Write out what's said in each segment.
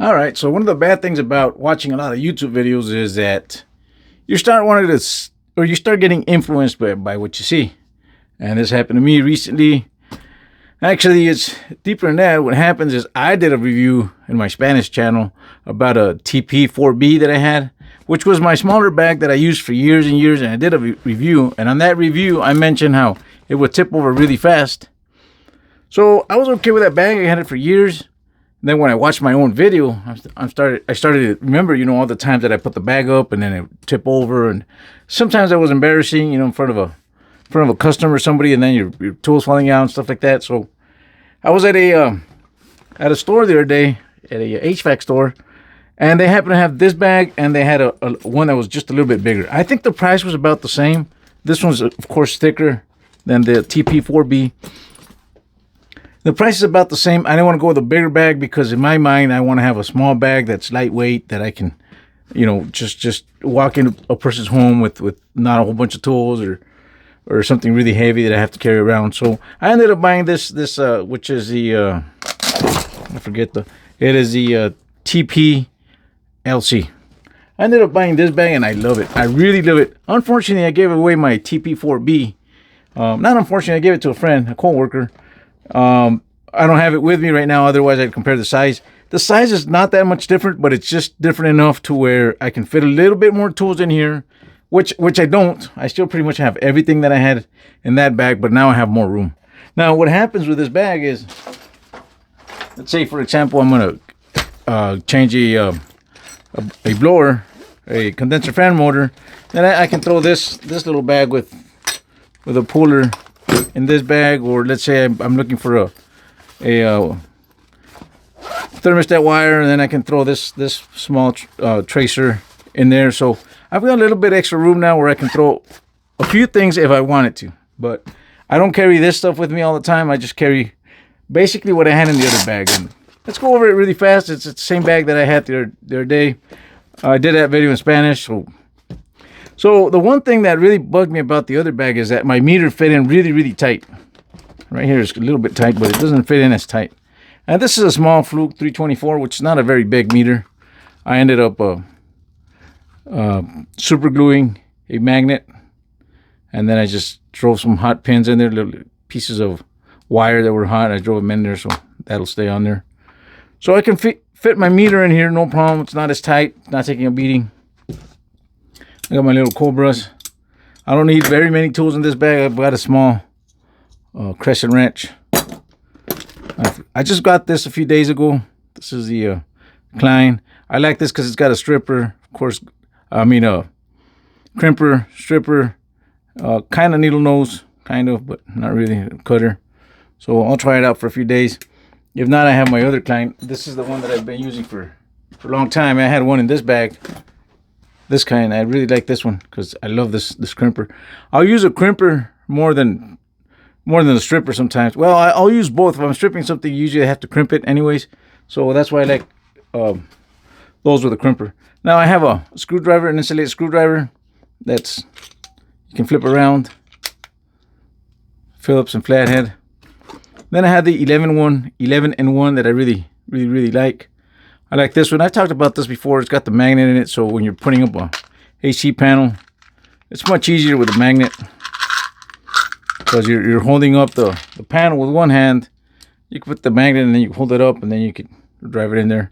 All right, so one of the bad things about watching a lot of YouTube videos is that you start wanting to, or you start getting influenced by what you see. And this happened to me recently. Actually, it's deeper than that. What happens is I did a review in my Spanish channel about a TP-4B that I had, which was my smaller bag that I used for years and years, and I did a review. And on that review, I mentioned how it would tip over really fast. So I was okay with that bag. I had it for years. Then when I watched my own video, I started to remember, all the times that I put the bag up and then it would tip over, and sometimes that was embarrassing, in front of a customer or somebody, and then your tools falling out and stuff like that. So I was at a store the other day, at a HVAC store, and they happened to have this bag, and they had a one that was just a little bit bigger. I think the price was about the same. This one's of course thicker than the TP-4B. The price is about the same. I didn't want to go with a bigger bag because in my mind, I want to have a small bag that's lightweight that I can, just walk into a person's home with not a whole bunch of tools or something really heavy that I have to carry around. So I ended up buying this which is the it is the TP-LC. I ended up buying this bag and I love it. I really love it. Unfortunately, I gave away my TP-4B. Not unfortunately, I gave it to a friend, a coworker. I don't have it with me right now. Otherwise, I'd compare the size. The size is not that much different, but it's just different enough to where I can fit a little bit more tools in here, which I don't. I still pretty much have everything that I had in that bag, but now I have more room. Now, what happens with this bag is, let's say, for example, I'm going to change a blower, a condenser fan motor. Then I can throw this little bag with a puller in this bag, or let's say I'm looking for a thermostat wire, and then I can throw this small tracer in there. So I've got a little bit extra room now where I can throw a few things if I wanted to, but I don't carry this stuff with me all the time. I just carry basically what I had in the other bag. And let's go over it really fast. It's the same bag that I had the other day. I did that video in Spanish. So the one thing that really bugged me about the other bag is that my meter fit in really, really tight. Right here is a little bit tight, but it doesn't fit in as tight. And this is a small Fluke 324, which is not a very big meter. I ended up super gluing a magnet, and then I just drove some hot pins in there, little pieces of wire that were hot. I drove them in there, so that'll stay on there. So I can fit my meter in here, no problem. It's not as tight, not taking a beating. I got my little cobras. I don't need very many tools in this bag. I've got a small crescent wrench. I just got this a few days ago. This is the Klein. I like this because it's got a stripper, of course. Crimper, stripper, kind of needle nose, kind of, but not really a cutter. So I'll try it out for a few days. If not, I have my other Klein. This is the one that I've been using for a long time. I had one in this bag. This kind, I really like this one because I love this crimper. I'll use a crimper more than a stripper sometimes. Well, I'll use both. If I'm stripping something, usually I have to crimp it anyways. So that's why I like those with a crimper. Now I have a screwdriver, an insulated screwdriver that's you can flip around, Phillips and flathead. Then I have the 11-in-1 that I really, really, really like. I like this one. I've talked about this before. It's got the magnet in it, so when you're putting up a AC panel, it's much easier with a magnet because you're holding up the panel with one hand. You can put the magnet and then you hold it up and then you can drive it in there.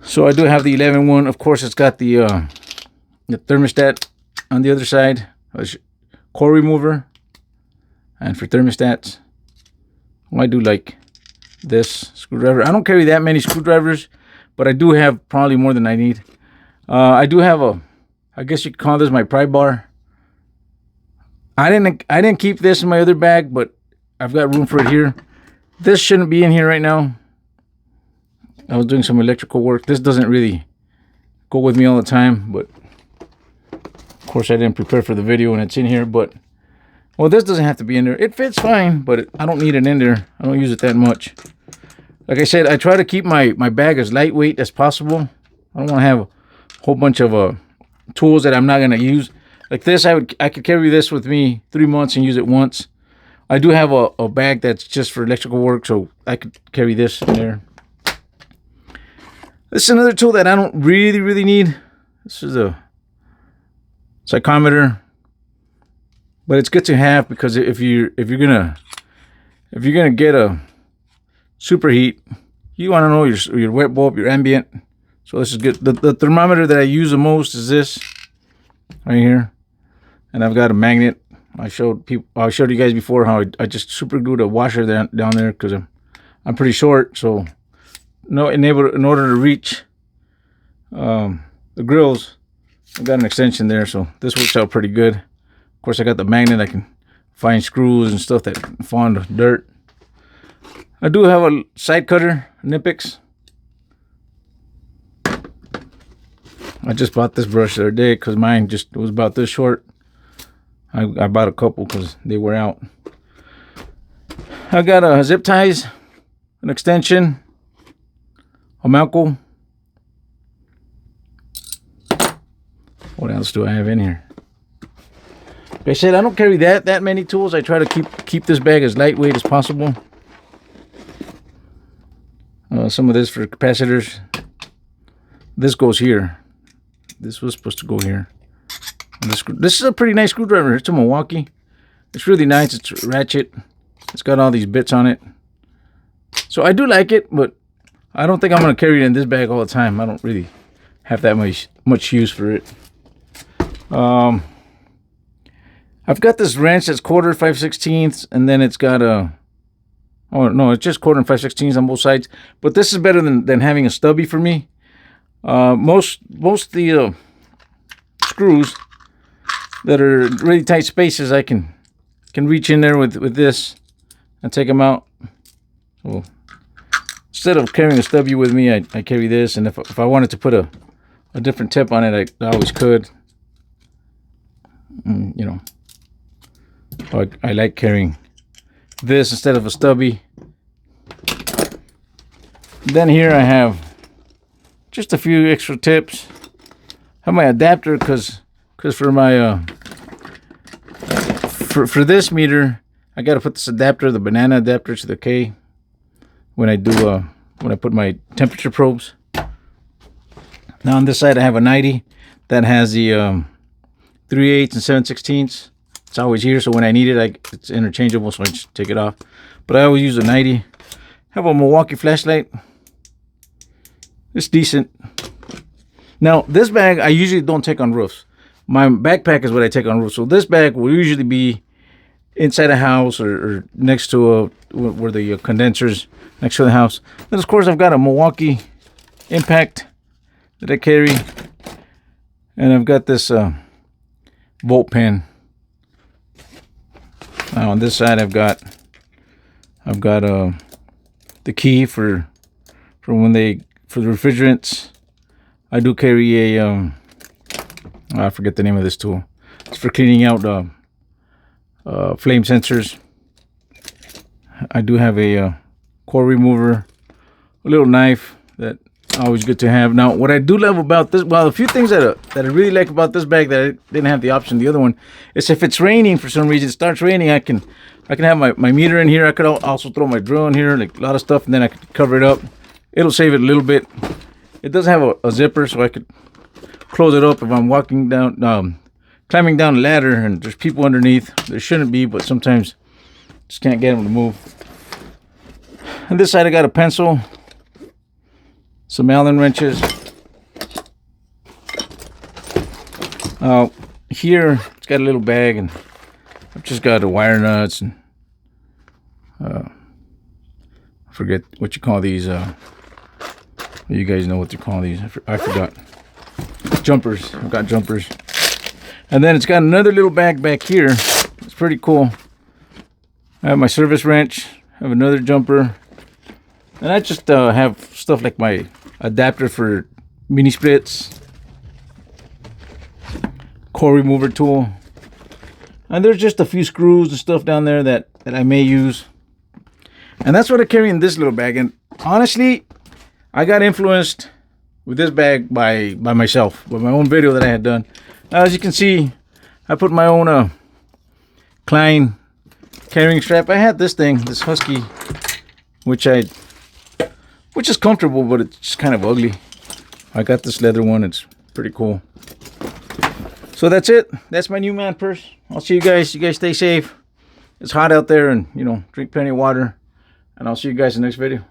So I do have the 11-in-1. Of course, it's got the thermostat on the other side, core remover, and for thermostats. Well, I do like this screwdriver. I don't carry that many screwdrivers, but I do have probably more than I need. I do have I guess you could call this my pry bar. I didn't keep this in my other bag, but I've got room for it here. This shouldn't be in here right now. I was doing some electrical work. This doesn't really go with me all the time, but of course I didn't prepare for the video and it's in here. But well, this doesn't have to be in there. It fits fine, but I don't need it in there. I don't use it that much. Like I said, I try to keep my bag as lightweight as possible. I don't want to have a whole bunch of tools that I'm not going to use. Like this, I could carry this with me 3 months and use it once. I do have a bag that's just for electrical work, so I could carry this in there. This is another tool that I don't really need. This is a psychometer, but it's good to have because if you're gonna get a superheat, you want to know your wet bulb, your ambient. So this is good. The thermometer that I use the most is this right here, and I've got a magnet. I showed you guys before how I just super glued a washer down there because I'm pretty short. So in order to reach the grills, I got an extension there. So this works out pretty good. Of course, I got the magnet. I can find screws and stuff that fall in the dirt. I do have a side cutter, Nipix. I just bought this brush the other day because mine just was about this short. I bought a couple because they were out. I got a zip ties, an extension, a Malco. What else do I have in here? Like I said, I don't carry that many tools. I try to keep this bag as lightweight as possible. Some of this for capacitors. This goes here. This was supposed to go here. This is a pretty nice screwdriver. It's a Milwaukee. It's really nice. It's ratchet. It's got all these bits on it. So I do like it, but I don't think I'm going to carry it in this bag all the time. I don't really have that much use for it. I've got this wrench that's 1/4 5/16, and then it's got a... Oh, no, it's just 1/4 5/16 on both sides. But this is better than having a stubby for me. Most of the screws that are really tight spaces, I can reach in there with this and take them out. So instead of carrying a stubby with me, I carry this, and if I wanted to put a different tip on it, I always could. You know, I like carrying this instead of a stubby. Then here I have just a few extra tips. I have my adapter because for my for this meter, I got to put this adapter, the banana adapter, to the K when I put my temperature probes. Now on this side I have a 90 that has the 3/8 and 7/16. It's always here, so when I need it, it's interchangeable, so I just take it off. But I always use a 90. I have a Milwaukee flashlight. It's decent. Now this bag I usually don't take on roofs. My backpack is what I take on roofs. So this bag will usually be inside a house or next to where the condensers next to the house. Then of course I've got a Milwaukee impact that I carry, and I've got this volt pen. Now on this side I've got the key for the refrigerants. I do carry a I forget the name of this tool. It's for cleaning out flame sensors. I do have a core remover, a little knife that always good to have. Now what I do love about this, well, a few things that I really like about this bag that I didn't have the option the other one, is if it's raining for some reason, it starts raining, I can have my meter in here. I could also throw my drill in here, like a lot of stuff, and then I could cover it up. It'll save it a little bit. It does have a zipper, so I could close it up if I'm walking down, climbing down a ladder and there's people underneath. There shouldn't be, but sometimes just can't get them to move. On this side I got a pencil, some Allen wrenches. Here it's got a little bag, and I've just got the wire nuts and I forget what you call these. You guys know what to call these. I forgot. Jumpers. I've got jumpers. And then it's got another little bag back here. It's pretty cool. I have my service wrench. I have another jumper. And I just have stuff like my adapter for mini splits, core remover tool. And there's just a few screws and stuff down there that I may use. And that's what I carry in this little bag. And honestly, I got influenced with this bag by myself, by my own video that I had done. Now, as you can see, I put my own Klein carrying strap. I had this thing, this Husky, which is comfortable, but it's just kind of ugly. I got this leather one. It's pretty cool. So that's it. That's my new man purse. I'll see you guys. You guys stay safe. It's hot out there, and, you know, drink plenty of water. And I'll see you guys in the next video.